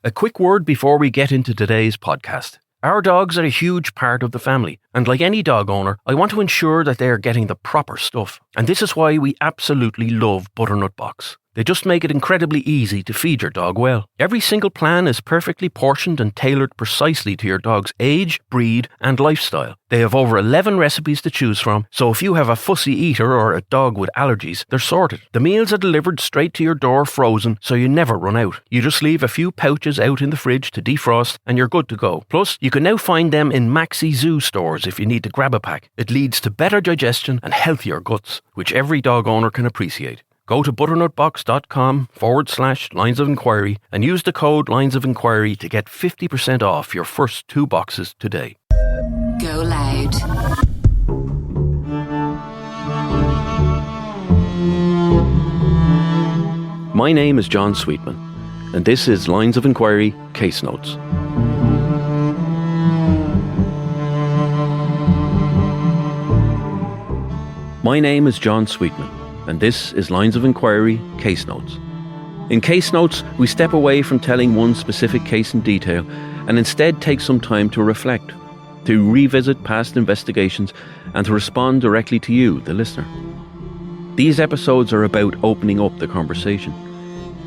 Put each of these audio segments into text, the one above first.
A quick word before we get into today's podcast. Our dogs are a huge part of the family, and like any dog owner, I want to ensure that they are getting the proper stuff. And this is why we absolutely love Butternut Box. They just make it incredibly easy to feed your dog well. Every single plan is perfectly portioned and tailored precisely to your dog's age, breed, and lifestyle. They have over 11 recipes to choose from, so if you have a fussy eater or a dog with allergies, they're sorted. The meals are delivered straight to your door frozen, so you never run out. You just leave a few pouches out in the fridge to defrost, and you're good to go. Plus, you can now find them in Maxi Zoo stores if you need to grab a pack. It leads to better digestion and healthier guts, which every dog owner can appreciate. Go to butternutbox.com/lines of enquiry and use the code lines of enquiry to get 50% off your first 2 boxes today. GoLoud. My name is John Sweetman, and this is Lines of Enquiry Case Notes. My name is John Sweetman, and this is Lines of Enquiry Case Notes. In Case Notes, we step away from telling one specific case in detail and instead take some time to reflect, to revisit past investigations, and to respond directly to you, the listener. These episodes are about opening up the conversation.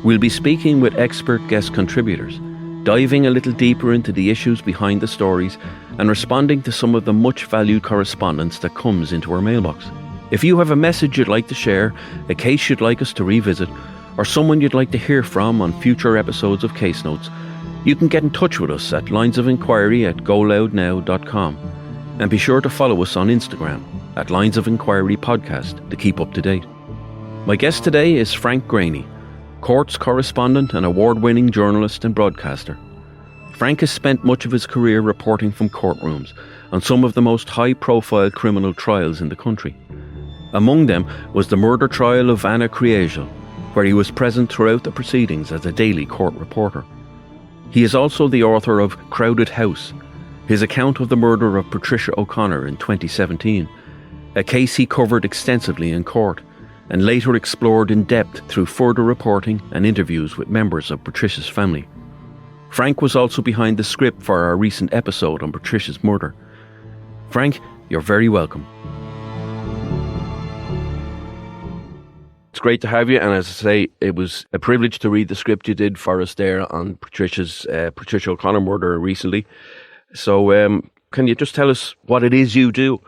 We'll be speaking with expert guest contributors, diving a little deeper into the issues behind the stories and responding to some of the much valued correspondence that comes into our mailbox. If you have a message you'd like to share, a case you'd like us to revisit, or someone you'd like to hear from on future episodes of Case Notes, you can get in touch with us at linesofenquiry@goloudnow.com. And be sure to follow us on Instagram at Lines of Enquiry Podcast to keep up to date. My guest today is Frank Greaney, courts correspondent and award-winning journalist and broadcaster. Frank has spent much of his career reporting from courtrooms on some of the most high-profile criminal trials in the country. Among them was the murder trial of Ana Kriegel, where he was present throughout the proceedings as a daily court reporter. He is also the author of Crowded House, his account of the murder of Patricia O'Connor in 2017, a case he covered extensively in court and later explored in depth through further reporting and interviews with members of Patricia's family. Frank was also behind the script for our recent episode on Patricia's murder. Frank, you're very welcome. It's great to have you, and as I say, it was a privilege to read the script you did for us there on Patricia O'Connor murder recently. So can you just tell us what it is you do?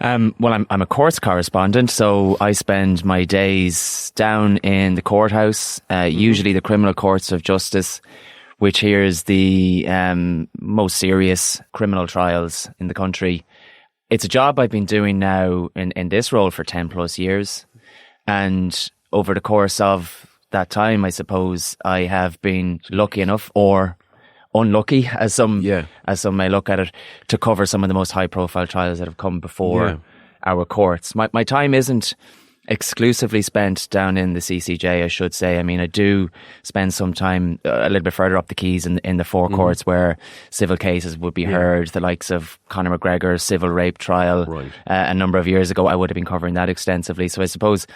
Well, I'm a courts correspondent, so I spend my days down in the courthouse, usually the criminal courts of justice, which hears the most serious criminal trials in the country. It's a job I've been doing now in this role for 10 plus years. And over the course of that time, I suppose I have been lucky enough, or unlucky, as some may look at it, to cover some of the most high-profile trials that have come before our courts. My time isn't exclusively spent down in the CCJ, I should say. I mean, I do spend some time a little bit further up the quays in the forecourts where civil cases would be heard, the likes of Conor McGregor's civil rape trial. Right. A number of years ago, I would have been covering that extensively. So I suppose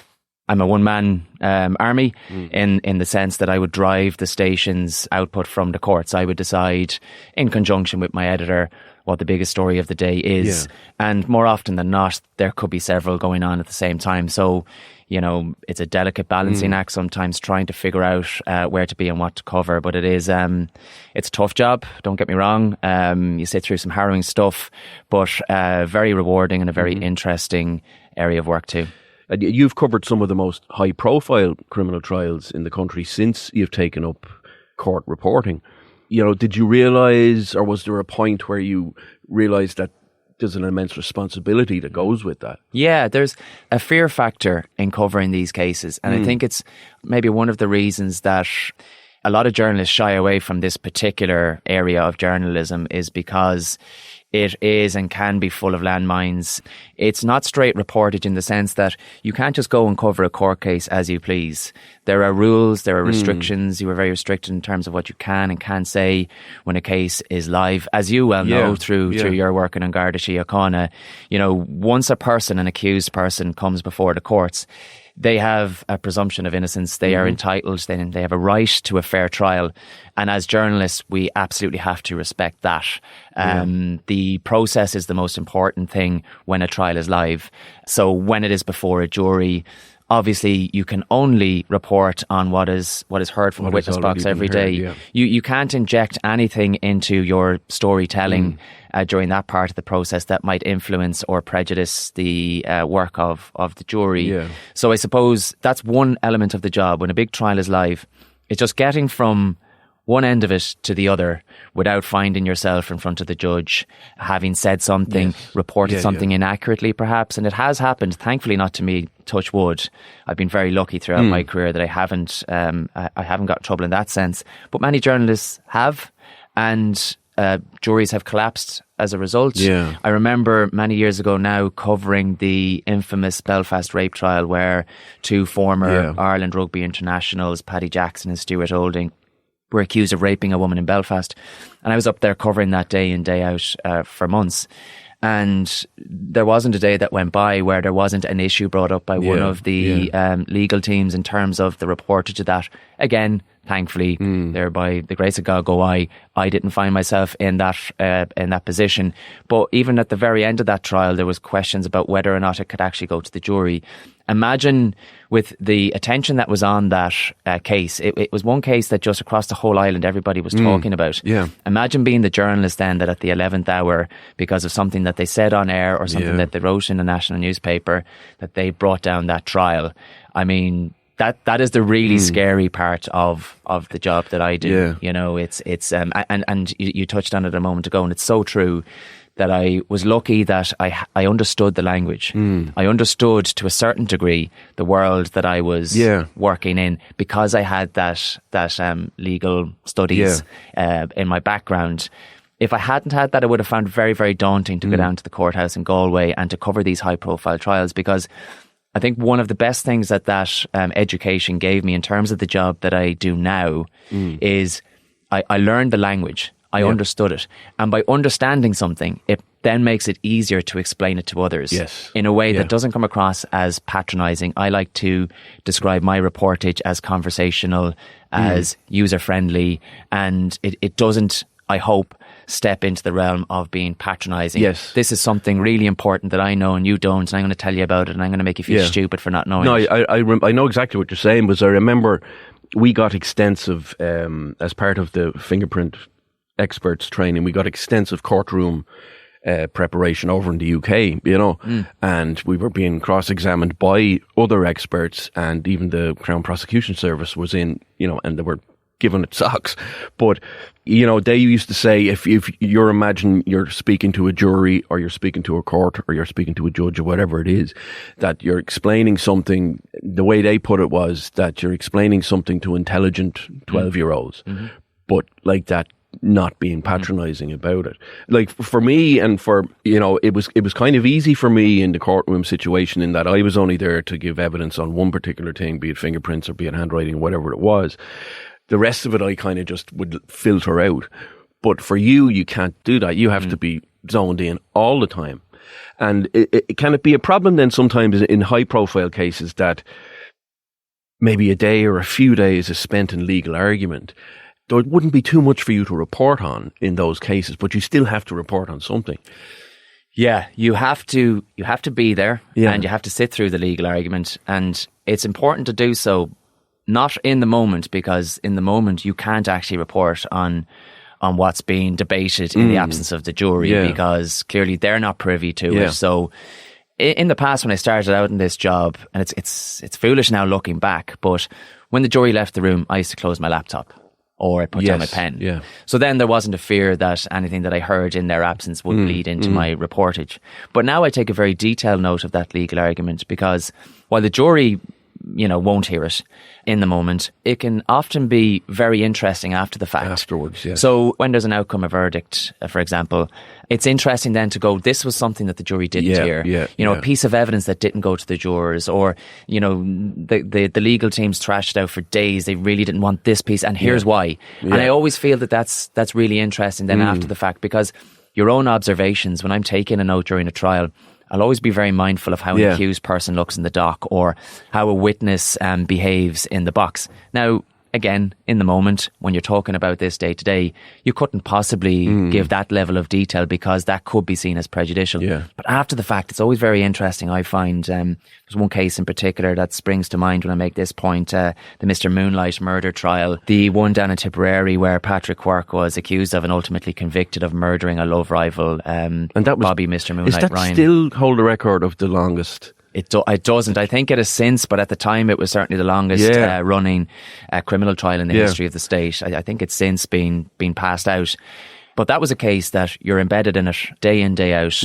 I'm a one-man army in the sense that I would drive the station's output from the courts. I would decide, in conjunction with my editor, what the biggest story of the day is. Yeah. And more often than not, there could be several going on at the same time. So, you know, it's a delicate balancing act sometimes, trying to figure out where to be and what to cover. But it is, it's a tough job, don't get me wrong. You sit through some harrowing stuff, but very rewarding and a very interesting area of work too. You've covered some of the most high-profile criminal trials in the country since you've taken up court reporting. You know, did you realise, or was there a point where you realised that there's an immense responsibility that goes with that? Yeah, there's a fear factor in covering these cases. And I think it's maybe one of the reasons that a lot of journalists shy away from this particular area of journalism is because it is and can be full of landmines. It's not straight reportage in the sense that you can't just go and cover a court case as you please. There are rules, there are restrictions. You are very restricted in terms of what you can and can't say when a case is live. As you well know through your work in Patricia O'Connor, you know, once a person, an accused person, comes before the courts, they have a presumption of innocence. They are entitled, they have a right to a fair trial. And as journalists, we absolutely have to respect that. The process is the most important thing when a trial is live. So when it is before a jury, obviously you can only report on what is heard from a witness box every day. You can't inject anything into your storytelling during that part of the process that might influence or prejudice the work of the jury. So I suppose that's one element of the job. When a big trial is live, it's just getting from one end of it to the other without finding yourself in front of the judge, having said something, reported something inaccurately perhaps. And it has happened, thankfully not to me, touch wood. I've been very lucky throughout my career that I haven't got trouble in that sense. But many journalists have, and juries have collapsed as a result. I remember many years ago now covering the infamous Belfast rape trial where two former Ireland rugby internationals, Paddy Jackson and Stuart Olding, were accused of raping a woman in Belfast. And I was up there covering that day in, day out for months. And there wasn't a day that went by where there wasn't an issue brought up by one of the legal teams in terms of the reportage of that. Again, thankfully, there by the grace of God go I didn't find myself in that position. But even at the very end of that trial, there was questions about whether or not it could actually go to the jury. Imagine with the attention that was on that case, it was one case that just across the whole island everybody was talking about. Imagine being the journalist then that at the 11th hour, because of something that they said on air or something that they wrote in a national newspaper, that they brought down that trial. I mean, that is the really scary part of the job that I do. You know, it's and you touched on it a moment ago, and it's so true that I was lucky that I understood the language. I understood to a certain degree the world that I was working in because I had that legal studies in my background. If I hadn't had that, I would have found it very, very daunting to go down to the courthouse in Galway and to cover these high-profile trials, because I think one of the best things that education gave me in terms of the job that I do now is I learned the language. I understood it. And by understanding something, it then makes it easier to explain it to others in a way that doesn't come across as patronising. I like to describe my reportage as conversational, as user-friendly, and it doesn't, I hope, step into the realm of being patronising. This is something really important that I know and you don't, and I'm going to tell you about it, and I'm going to make you feel stupid for not knowing it. I know exactly what you're saying, because I remember we got extensive, as part of the fingerprint experts training, we got extensive courtroom preparation over in the UK, you know, and we were being cross-examined by other experts, and even the Crown Prosecution Service was in, you know, and they were giving it socks. But, you know, they used to say, if you're imagine you're speaking to a jury or you're speaking to a court or you're speaking to a judge or whatever it is, that you're explaining something, the way they put it was that you're explaining something to intelligent 12-year-olds, but like that, not being patronising about it. Like for me, and for, you know, it was kind of easy for me in the courtroom situation in that I was only there to give evidence on one particular thing, be it fingerprints or be it handwriting or whatever it was. The rest of it I kind of just would filter out. But for you can't do that. You have to be zoned in all the time. And can it be a problem then sometimes in high profile cases that maybe a day or a few days is spent in legal argument? There wouldn't be too much for you to report on in those cases, but you still have to report on something. Yeah, you have to be there, and you have to sit through the legal argument, and it's important to do so not in the moment, because in the moment you can't actually report on what's being debated in the absence of the jury, because clearly they're not privy to it. So in the past, when I started out in this job, and it's foolish now looking back, but when the jury left the room, I used to close my laptop, or I put down my pen. So then there wasn't a fear that anything that I heard in their absence would bleed into my reportage. But now I take a very detailed note of that legal argument, because while the jury, you know, won't hear it in the moment, it can often be very interesting after the fact. Afterwards, So when there's an outcome, a verdict, for example, it's interesting then to go, this was something that the jury didn't hear. You know, a piece of evidence that didn't go to the jurors, or, you know, the legal teams thrashed it out for days. They really didn't want this piece, and here's why. And I always feel that that's really interesting then after the fact, because your own observations, when I'm taking a note during a trial, I'll always be very mindful of how an accused person looks in the dock or how a witness behaves in the box. Now, again, in the moment, when you're talking about this day to day, you couldn't possibly give that level of detail because that could be seen as prejudicial. Yeah. But after the fact, it's always very interesting. I find there's one case in particular that springs to mind when I make this point, the Mr. Moonlight murder trial, the one down in Tipperary where Patrick Quirke was accused of and ultimately convicted of murdering a love rival, and that was Bobby Mr. Moonlight Ryan. Is that Ryan. still hold the record of the longest? It doesn't. I think it has since, but at the time it was certainly the longest running criminal trial in the history of the state. I think it's since been passed out. But that was a case that you're embedded in it day in, day out.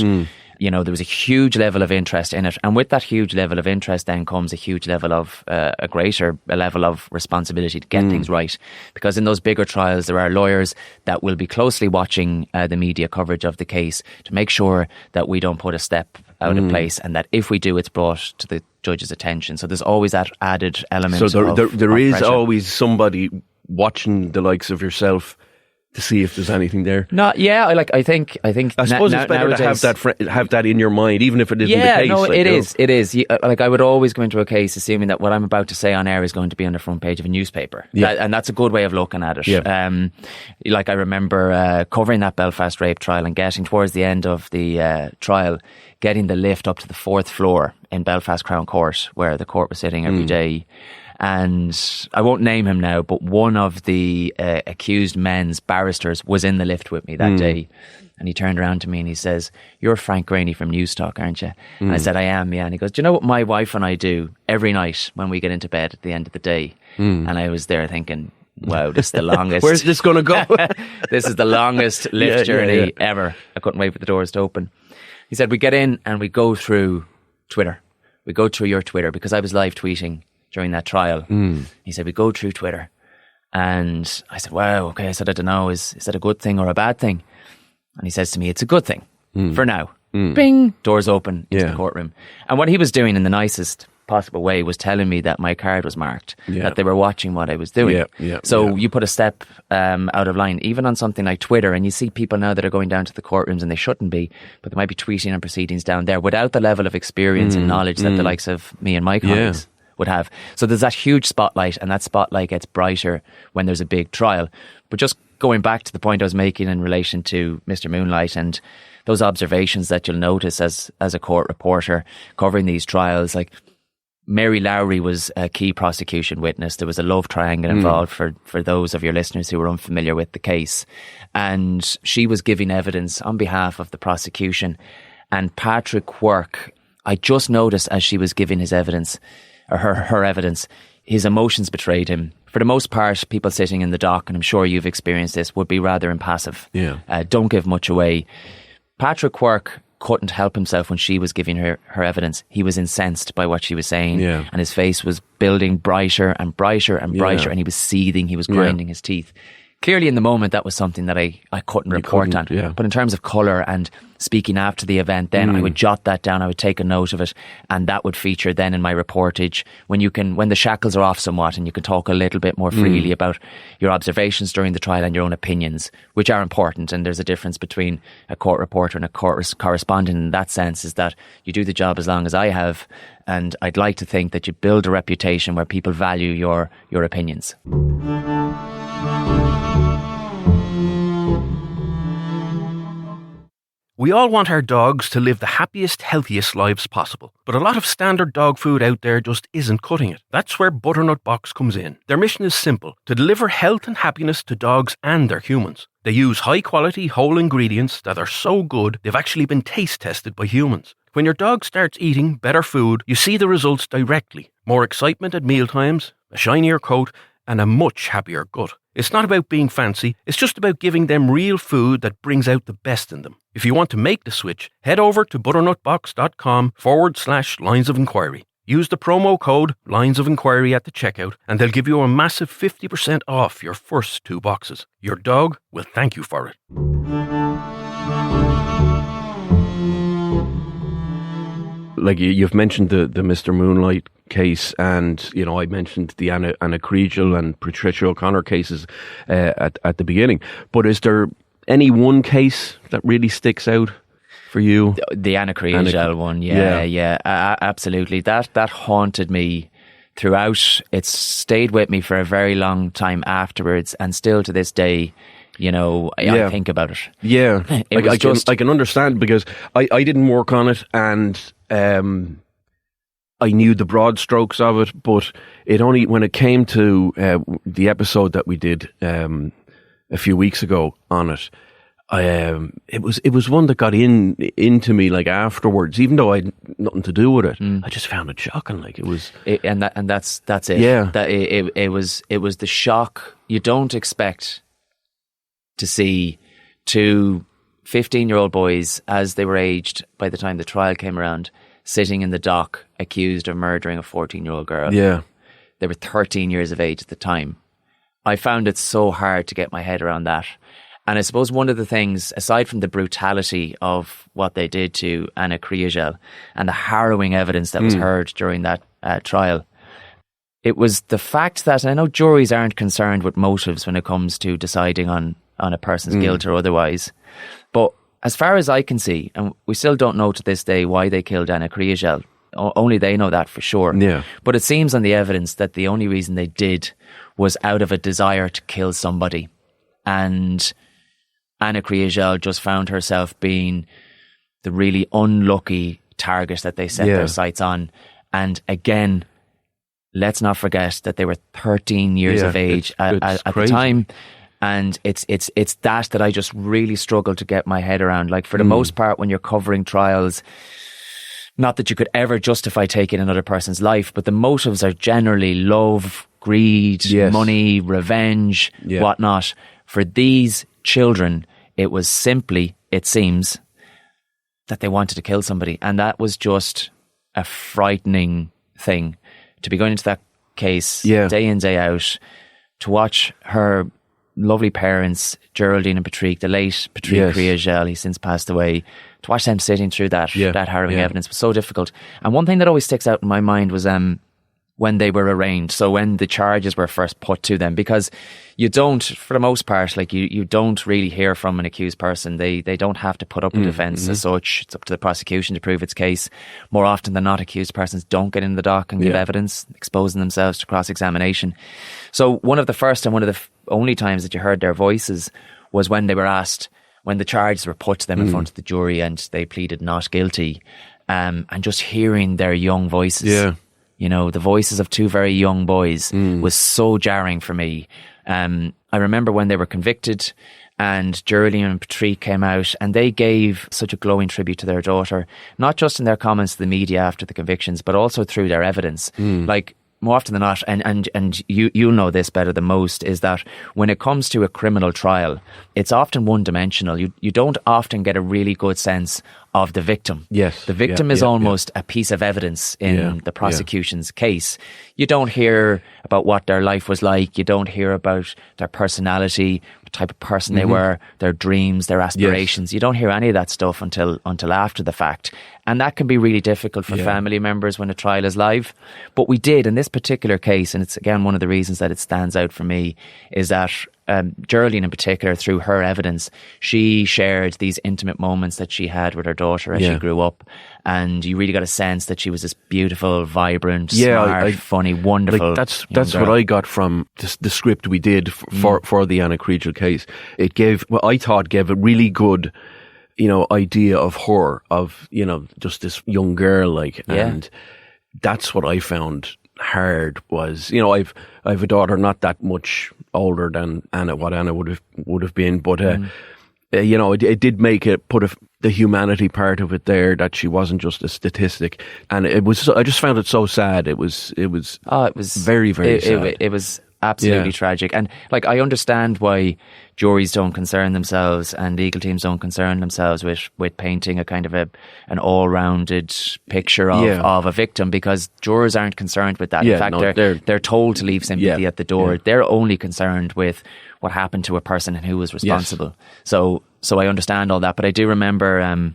You know, there was a huge level of interest in it. And with that huge level of interest then comes a huge level of, a greater level of responsibility to get things right. Because in those bigger trials, there are lawyers that will be closely watching the media coverage of the case to make sure that we don't put a step out of place, and that if we do, it's brought to the judge's attention. So there's always that added element. So there is pressure. always somebody watching the likes of yourself to see if there's anything there. I think. I suppose it's better to have that in your mind, even if it isn't the case. No, it is. It is. Like, I would always go into a case assuming that what I'm about to say on air is going to be on the front page of a newspaper, and that's a good way of looking at it. Yeah. Like, I remember covering that Belfast rape trial and getting towards the end of the trial, getting the lift up to the 4th floor in Belfast Crown Court, where the court was sitting every day. And I won't name him now, but one of the accused men's barristers was in the lift with me that day. And he turned around to me and he says, "You're Frank Greaney from Newstalk, aren't you?" And I said, "I am, yeah." And he goes, "Do you know what my wife and I do every night when we get into bed at the end of the day?" And I was there thinking, wow, this is the longest. Where's this going to go? This is the longest lift journey ever. I couldn't wait for the doors to open. He said, "We get in and we go through Twitter. We go through your Twitter," because I was live tweeting during that trial. He said, "We go through Twitter." And I said, "Wow, okay." I said, "I don't know, is that a good thing or a bad thing?" And he says to me, "It's a good thing for now." Bing, doors open into the courtroom. And what he was doing in the nicest possible way was telling me that my card was marked, that they were watching what I was doing. So you put a step out of line, even on something like Twitter, and you see people now that are going down to the courtrooms and they shouldn't be, but they might be tweeting on proceedings down there without the level of experience and knowledge that the likes of me and my colleagues would have. So there's that huge spotlight, and that spotlight gets brighter when there's a big trial. But just going back to the point I was making in relation to Mr. Moonlight and those observations that you'll notice as a court reporter covering these trials, like Mary Lowry was a key prosecution witness. There was a love triangle involved for those of your listeners who were unfamiliar with the case. And she was giving evidence on behalf of the prosecution. And Patrick Quirke, I just noticed as she was giving his evidence, or her evidence, his emotions betrayed him. For the most part, people sitting in the dock, and I'm sure you've experienced this, would be rather impassive. Don't give much away. Patrick Quirke couldn't help himself when she was giving her evidence. He was incensed by what she was saying, and his face was building brighter and brighter and brighter, and he was seething, he was grinding his teeth. Clearly in the moment that was something that I couldn't report on. But in terms of colour and speaking after the event, then I would jot that down, I would take a note of it, and that would feature then in my reportage when the shackles are off somewhat and you can talk a little bit more freely about your observations during the trial and your own opinions, which are important. And there's a difference between a court reporter and a court correspondent in that sense, is that you do the job as long as I have, and I'd like to think that you build a reputation where people value your opinions. We all want our dogs to live the happiest, healthiest lives possible. But a lot of standard dog food out there just isn't cutting it. That's where Butternut Box comes in. Their mission is simple: to deliver health and happiness to dogs and their humans. They use high-quality, whole ingredients that are so good they've actually been taste tested by humans. When your dog starts eating better food, you see the results directly. More excitement at mealtimes, a shinier coat, and a much happier gut. It's not about being fancy, it's just about giving them real food that brings out the best in them. If you want to make the switch, head over to butternutbox.com/lines of enquiry. Use the promo code Lines of Enquiry at the checkout, and they'll give you a massive 50% off your first 2 boxes. Your dog will thank you for it. Like you've mentioned the Mr. Moonlight case, and I mentioned the Ana Kriegel and Patricia O'Connor cases at the beginning. But is there any one case that really sticks out for you? The Ana Kriegel one, yeah. Absolutely. That haunted me throughout. It stayed with me for a very long time afterwards, and still to this day, I think about it. Yeah, I can understand, because I didn't work on it, and I knew the broad strokes of it, but it only, when it came to the episode that we did a few weeks ago on it, it was one that got into me like afterwards, even though I had nothing to do with it. I just found it shocking. Like it was, that's it. Yeah, that it was the shock. You don't expect to see two 15-year-old boys, as they were aged by the time the trial came around, sitting in the dock accused of murdering a 14-year-old girl. Yeah, they were 13 years of age at the time. I found it so hard to get my head around that. And I suppose one of the things, aside from the brutality of what they did to Ana Kriegel and the harrowing evidence that was heard during that trial, it was the fact that, I know juries aren't concerned with motives when it comes to deciding on a person's guilt or otherwise, but as far as I can see, and we still don't know to this day why they killed Ana Kriegel, only they know that for sure. Yeah. But it seems on the evidence that the only reason they did was out of a desire to kill somebody. And Ana Kriegel just found herself being the really unlucky target that they set their sights on. And again, let's not forget that they were 13 years of age at the time. And it's that I just really struggle to get my head around. Like, for the most part, when you're covering trials, not that you could ever justify taking another person's life, but the motives are generally love, greed, money, revenge, whatnot. For these children, it was simply, it seems, that they wanted to kill somebody. And that was just a frightening thing, to be going into that case day in, day out, to watch her lovely parents, Geraldine and Patrick, the late Patrick Kriegel, he since passed away, to watch them sitting through that harrowing evidence was so difficult. And one thing that always sticks out in my mind was when they were arraigned, so when the charges were first put to them, because you don't, for the most part, like you don't really hear from an accused person. They don't have to put up a defence as such. It's up to the prosecution to prove its case. More often than not, accused persons don't get in the dock and give evidence, exposing themselves to cross-examination. So one of the first and one of the only times that you heard their voices was when they were asked, when the charges were put to them in front of the jury and they pleaded not guilty, and just hearing their young voices, the voices of two very young boys was so jarring for me. I remember when they were convicted and Geraldine and Patrick came out and they gave such a glowing tribute to their daughter, not just in their comments to the media after the convictions, but also through their evidence. Like, more often than not, and you'll know this better than most, is that when it comes to a criminal trial, it's often one-dimensional. You don't often get a really good sense of the victim. Yes. The victim is almost a piece of evidence in the prosecution's case. You don't hear about what their life was like. You don't hear about their personality, what type of person they were, their dreams, their aspirations. You don't hear any of that stuff until after the fact. And that can be really difficult for family members when a trial is live. But we did in this particular case, and it's again one of the reasons that it stands out for me, is that Geraldine in particular, through her evidence, she shared these intimate moments that she had with her daughter as she grew up, and you really got a sense that she was this beautiful, vibrant, smart, funny, wonderful. Like that's what I got from the script we did for the Ana Kriegel case. It gave, well, I thought gave a really good, idea of her, of just this young girl, and that's what I found hard was, I've a daughter not that much older than Anna, what Anna would have been, but it did make it put the humanity part of it there, that she wasn't just a statistic, and it was. I just found it so sad. It was very, very sad. It was absolutely tragic, and I understand why juries don't concern themselves and legal teams don't concern themselves with painting a kind of an all-rounded picture of a victim, because jurors aren't concerned with that. In fact, they're told to leave sympathy at the door. They're only concerned with what happened to a person and who was responsible. So I understand all that, but I do remember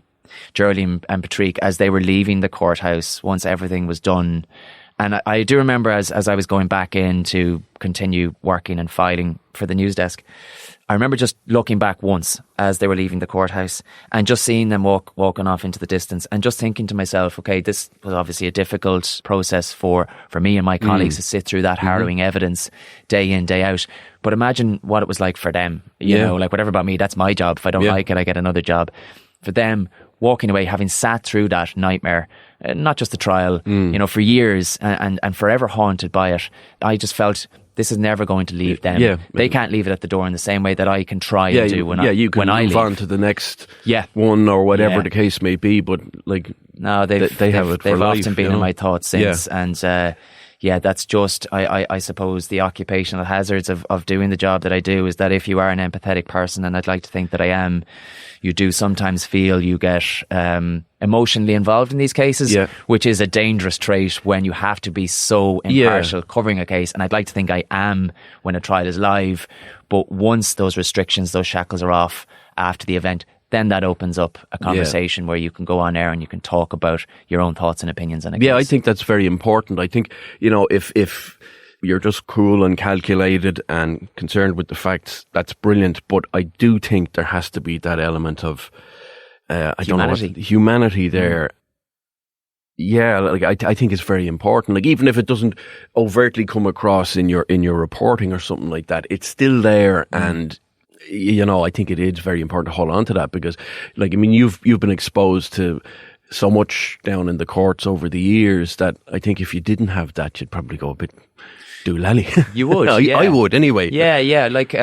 Geraldine and Patrick, as they were leaving the courthouse once everything was done. And I do remember as I was going back in to continue working and filing for the news desk, I remember just looking back once as they were leaving the courthouse and just seeing them walking off into the distance and just thinking to myself, okay, this was obviously a difficult process for me and my colleagues to sit through that harrowing evidence day in, day out. But imagine what it was like for them. You know, like whatever about me, that's my job. If I don't like it, I get another job. For them, walking away, having sat through that nightmare, not just the trial, you know, for years and forever haunted by it, I just felt this is never going to leave them. Yeah. They can't leave it at the door in the same way that I can try and do when I you can move on to the next one or whatever the case may be, but like no, they've often been in my thoughts since, and that's just I suppose the occupational hazards of doing the job that I do is that if you are an empathetic person, and I'd like to think that I am, you do sometimes feel you get emotionally involved in these cases, which is a dangerous trait when you have to be so impartial covering a case. And I'd like to think I am when a trial is live. But once those restrictions, those shackles are off after the event, then that opens up a conversation where you can go on air and you can talk about your own thoughts and opinions on a case. Yeah, I think that's very important. I think, you know, if you're just cool and calculated and concerned with the facts, that's brilliant. But I do think there has to be that element of humanity there. Yeah, like I think it's very important. Like even if it doesn't overtly come across in your reporting or something like that, it's still there. And you know, I think it is very important to hold on to that because, like, I mean, you've been exposed to so much down in the courts over the years that I think if you didn't have that, you'd probably go a bit doolally. You would, I would anyway. Yeah. Like,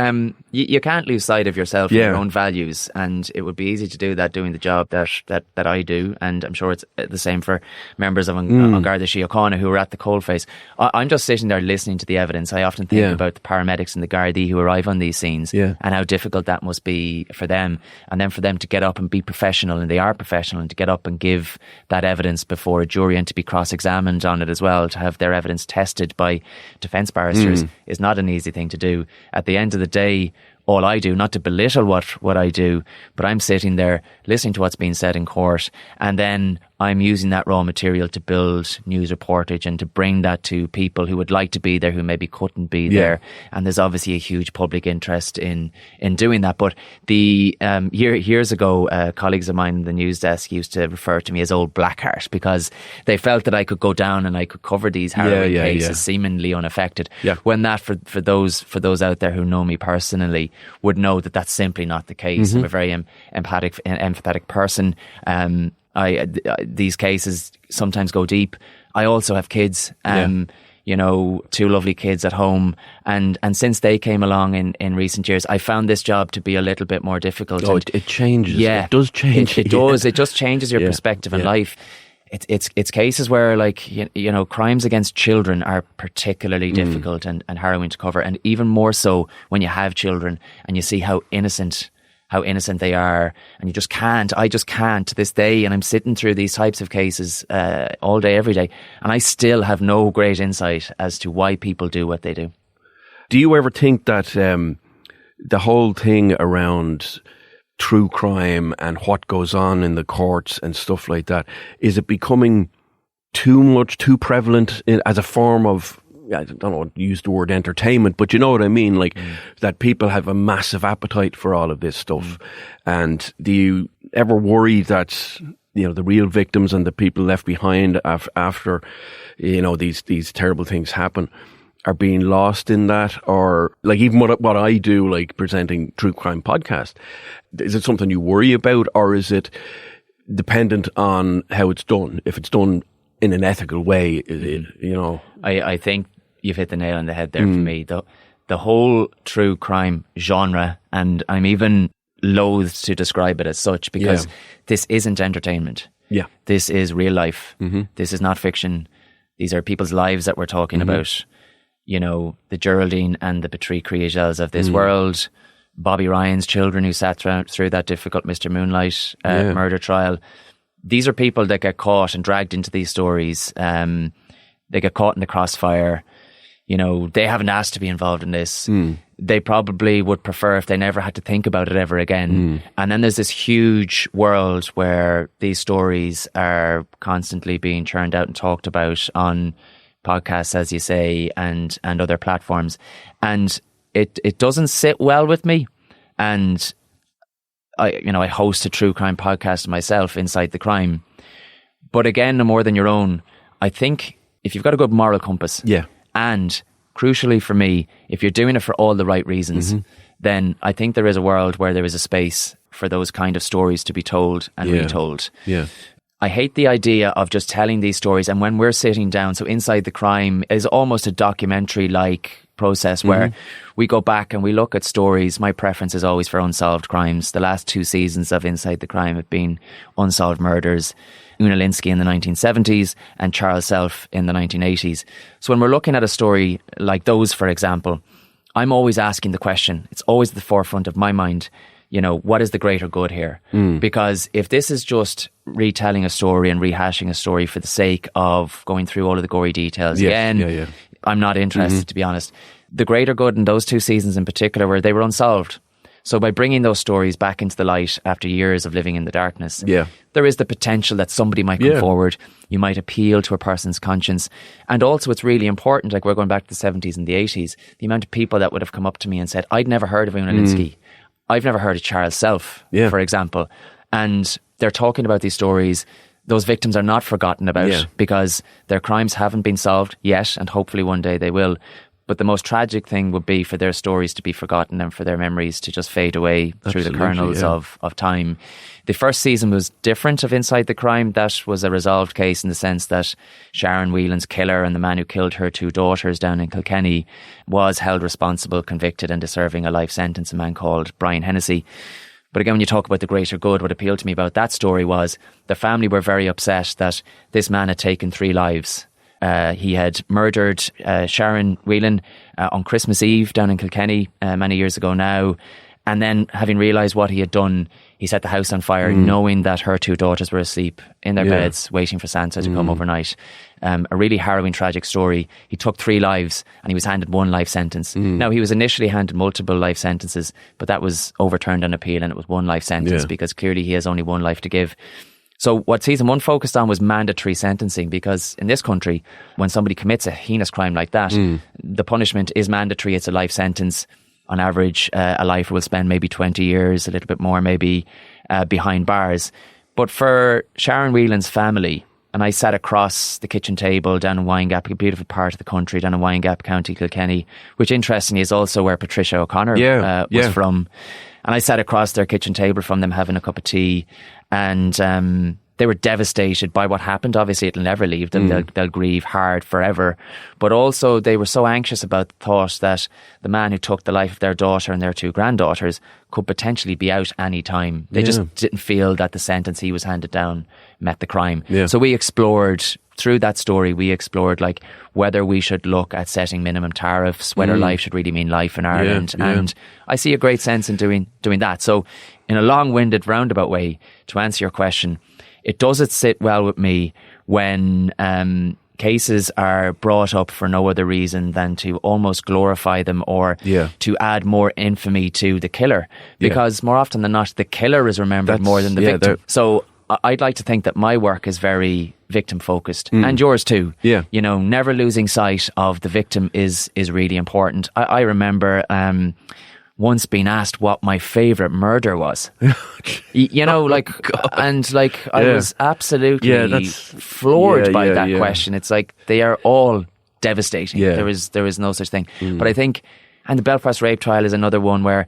you can't lose sight of yourself and your own values, and it would be easy to do that doing the job that I do, and I'm sure it's the same for members of Patricia O'Connor who are at the coalface. I'm just sitting there listening to the evidence. I often think about the paramedics and the Gardaí who arrive on these scenes and how difficult that must be for them, and then for them to get up and be professional, and they are professional, and to get up and give that evidence before a jury and to be cross-examined on it as well, to have their evidence tested by defence barristers is not an easy thing to do. At the end of the day, all I do, not to belittle what I do, but I'm sitting there listening to what's being said in court, and then I'm using that raw material to build news reportage and to bring that to people who would like to be there, who maybe couldn't be there. And there's obviously a huge public interest in doing that. But years ago, colleagues of mine in the news desk used to refer to me as old Blackheart because they felt that I could go down and I could cover these harrowing cases seemingly unaffected. When that, for those out there who know me personally, would know that that's simply not the case. I'm a very empathetic person. These cases sometimes go deep. I also have kids, you know, two lovely kids at home. And since they came along in recent years, I found this job to be a little bit more difficult. Oh, it changes. Yeah. It does change. It does. It just changes your perspective in life. It's cases where, like, you know, crimes against children are particularly difficult and harrowing to cover. And even more so when you have children and you see how innocent they are, and I just can't to this day, and I'm sitting through these types of cases all day, every day, and I still have no great insight as to why people do what they do. Do you ever think that the whole thing around true crime and what goes on in the courts and stuff like that, is it becoming too prevalent as a form of, I don't know, use the word entertainment, but you know what I mean? Like that people have a massive appetite for all of this stuff. And do you ever worry that, you know, the real victims and the people left behind after, you know, these terrible things happen are being lost in that? Or like even what I do, like presenting true crime podcast, is it something you worry about, or is it dependent on how it's done? If it's done in an ethical way, you know? I think you've hit the nail on the head there for me. The whole true crime genre, and I'm even loath to describe it as such, because this isn't entertainment. Yeah. This is real life. This is not fiction. These are people's lives that we're talking about. You know, the Geraldine and the Patricia O'Connors of this world, Bobby Ryan's children who sat through that difficult Mr. Moonlight murder trial. These are people that get caught and dragged into these stories. They get caught in the crossfire. You know, they haven't asked to be involved in this. They probably would prefer if they never had to think about it ever again. And then there's this huge world where these stories are constantly being churned out and talked about on podcasts, as you say, and other platforms. And it doesn't sit well with me And I host a true crime podcast myself, Inside the Crime. But again, no more than your own, I think if you've got a good moral compass, and crucially for me, if you're doing it for all the right reasons, then I think there is a world where there is a space for those kind of stories to be told and retold. Yeah. I hate the idea of just telling these stories, and when we're sitting down, so Inside the Crime is almost a documentary-like process where we go back and we look at stories. My preference is always for unsolved crimes. The last 2 seasons of Inside the Crime have been unsolved murders. Una Linsky in the 1970s and Charles Self in the 1980s. So when we're looking at a story like those, for example, I'm always asking the question, it's always at the forefront of my mind, what is the greater good here? Because if this is just retelling a story and rehashing a story for the sake of going through all of the gory details again, I'm not interested, to be honest. The greater good in those 2 seasons in particular were they were unsolved. So by bringing those stories back into the light after years of living in the darkness, there is the potential that somebody might come forward. You might appeal to a person's conscience. And also it's really important, like we're going back to the 70s and the 80s, the amount of people that would have come up to me and said, I'd never heard of Una Linsky. I've never heard of Charles Self, for example. And they're talking about these stories. Those victims are not forgotten about because their crimes haven't been solved yet, and hopefully one day they will. But the most tragic thing would be for their stories to be forgotten and for their memories to just fade away through the kernels of time. The first season was different of Inside the Crime. That was a resolved case in the sense that Sharon Whelan's killer and the man who killed her 2 daughters down in Kilkenny was held responsible, convicted and deserving a life sentence, a man called Brian Hennessy. But again, when you talk about the greater good, what appealed to me about that story was the family were very upset that this man had taken 3 lives. He had murdered Sharon Whelan on Christmas Eve down in Kilkenny many years ago now. And then having realised what he had done, he set the house on fire, knowing that her 2 daughters were asleep in their beds, waiting for Santa to come overnight. A really harrowing, tragic story. He took 3 lives and he was handed 1 life sentence. Now, he was initially handed multiple life sentences, but that was overturned on appeal and it was 1 life sentence because clearly he has only 1 life to give. So what season 1 focused on was mandatory sentencing, because in this country, when somebody commits a heinous crime like that, the punishment is mandatory. It's a life sentence. On average, a lifer will spend maybe 20 years, a little bit more maybe, behind bars. But for Sharon Whelan's family, and I sat across the kitchen table down in Windgap, a beautiful part of the country, down in Windgap, County Kilkenny, which interestingly is also where Patricia O'Connor was from. And I sat across their kitchen table from them having a cup of tea, and they were devastated by what happened. Obviously, it'll never leave them. They'll grieve hard forever. But also, they were so anxious about the thought that the man who took the life of their daughter and their 2 granddaughters could potentially be out any time. They just didn't feel that the sentence he was handed down met the crime. So we explored, through that story, like whether we should look at setting minimum tariffs, whether life should really mean life in Ireland. And I see a great sense in doing that. So in a long-winded, roundabout way, to answer your question, it doesn't sit well with me when cases are brought up for no other reason than to almost glorify them or to add more infamy to the killer. Because more often than not, the killer is remembered more than the victim. So I'd like to think that my work is very victim focused, and yours too. Never losing sight of the victim is really important. I remember once being asked what my favourite murder was. I was absolutely floored by that question. It's like they are all devastating. There is no such thing. But I think, and the Belfast rape trial is another one where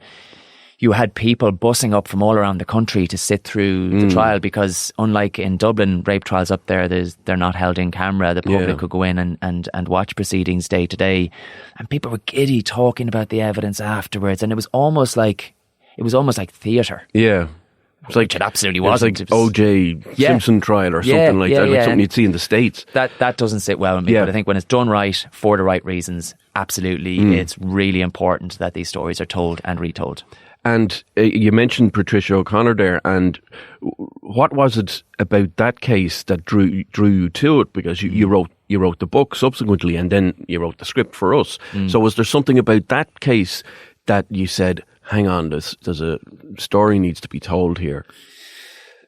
you had people bussing up from all around the country to sit through the trial, because unlike in Dublin, rape trials up there, they're not held in camera. The public could go in and watch proceedings day to day. And people were giddy talking about the evidence afterwards. And it was almost like theatre. It's like it absolutely wasn't. It was like O.J. Simpson trial or something like that, like something you'd see in the States. That doesn't sit well with me, but I think when it's done right, for the right reasons, absolutely, it's really important that these stories are told and retold. And you mentioned Patricia O'Connor there, and what was it about that case that drew you to it? Because you wrote the book subsequently, and then you wrote the script for us. So was there something about that case that you said, hang on, there's a story needs to be told here?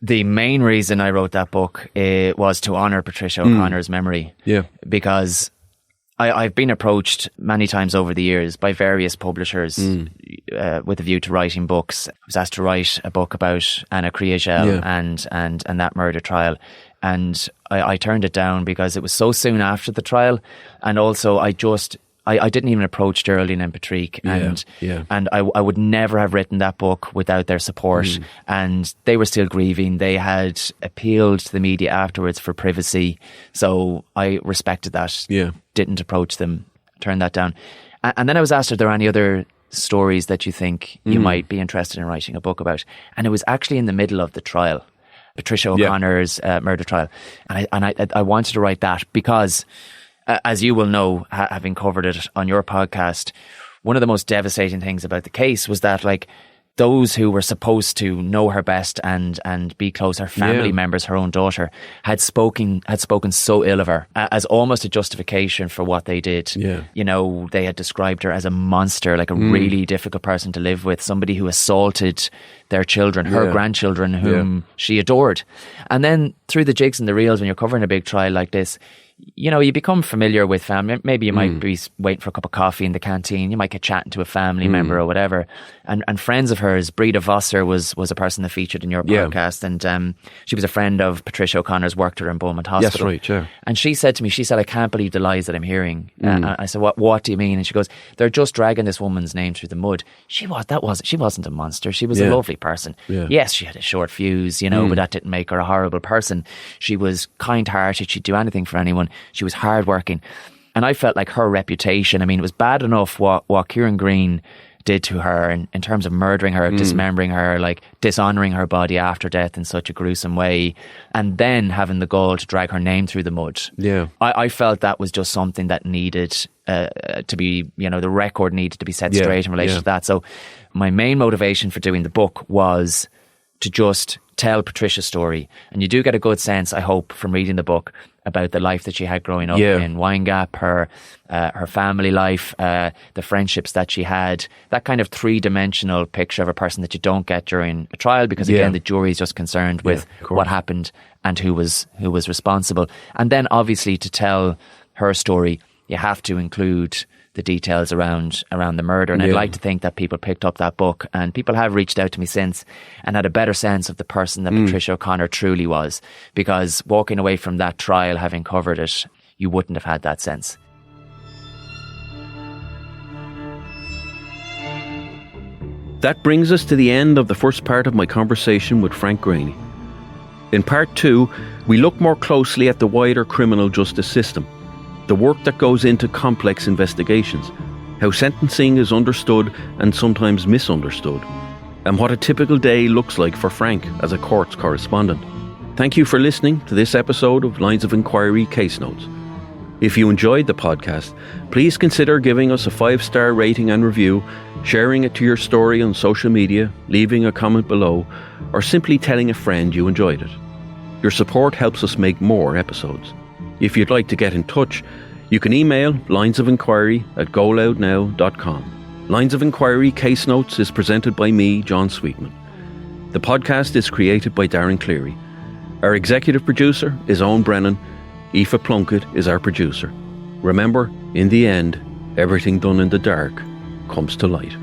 The main reason I wrote that book was to honour Patricia O'Connor's memory. Because I've been approached many times over the years by various publishers with a view to writing books. I was asked to write a book about Ana Kriegel and that murder trial. And I turned it down because it was so soon after the trial. And also I didn't even approach Geraldine and Patrick, and I would never have written that book without their support. And they were still grieving. They had appealed to the media afterwards for privacy, so I respected that. Didn't approach them, turned that down. And then I was asked, are there any other stories that you think you might be interested in writing a book about? And it was actually in the middle of the trial, Patricia O'Connor's murder trial, and I wanted to write that because, as you will know, having covered it on your podcast, one of the most devastating things about the case was that, like, those who were supposed to know her best and be close, her family members, her own daughter, had spoken so ill of her as almost a justification for what they did. You know, they had described her as a monster, like a really difficult person to live with, somebody who assaulted their children, her grandchildren, whom she adored. And then through the jigs and the reels, when you're covering a big trial like this, you know, you become familiar with family. Maybe you might be waiting for a cup of coffee in the canteen. You might get chatting to a family member or whatever. And friends of hers, Breda Vosser was a person that featured in your podcast. And she was a friend of Patricia O'Connor's, worked with her in Beaumont Hospital. Yes, right, And she said to me, I can't believe the lies that I'm hearing. I said, what do you mean? And she goes, they're just dragging this woman's name through the mud. She wasn't a monster. She was a lovely person. Yes, she had a short fuse, you know, but that didn't make her a horrible person. She was kind-hearted. She'd do anything for anyone. She was hardworking. And I felt like her reputation, I mean, it was bad enough what Kieran Green did to her in terms of murdering her, dismembering her, like dishonouring her body after death in such a gruesome way, and then having the gall to drag her name through the mud. I felt that was just something that needed to be, you know, the record needed to be set straight in relation to that. So my main motivation for doing the book was to just tell Patricia's story. And you do get a good sense, I hope, from reading the book about the life that she had growing up in Windgap, her family life, the friendships that she had, that kind of three-dimensional picture of a person that you don't get during a trial, because again, the jury is just concerned with what happened and who was responsible. And then obviously to tell her story, you have to include the details around the murder. And I'd like to think that people picked up that book, and people have reached out to me since and had a better sense of the person that Patricia O'Connor truly was, because walking away from that trial, having covered it, you wouldn't have had that sense. That brings us to the end of the first part of my conversation with Frank Greaney. In part 2, we look more closely at the wider criminal justice system, the work that goes into complex investigations, how sentencing is understood and sometimes misunderstood, and what a typical day looks like for Frank as a courts correspondent. Thank you for listening to this episode of Lines of Enquiry Case Notes. If you enjoyed the podcast, please consider giving us a 5-star rating and review, sharing it to your story on social media, leaving a comment below, or simply telling a friend you enjoyed it. Your support helps us make more episodes. If you'd like to get in touch, you can email linesofenquiry@goloudnow.com. Lines of Enquiry Case Notes is presented by me, John Sweetman. The podcast is created by Darren Cleary. Our executive producer is Owen Brennan. Aoife Plunkett is our producer. Remember, in the end, everything done in the dark comes to light.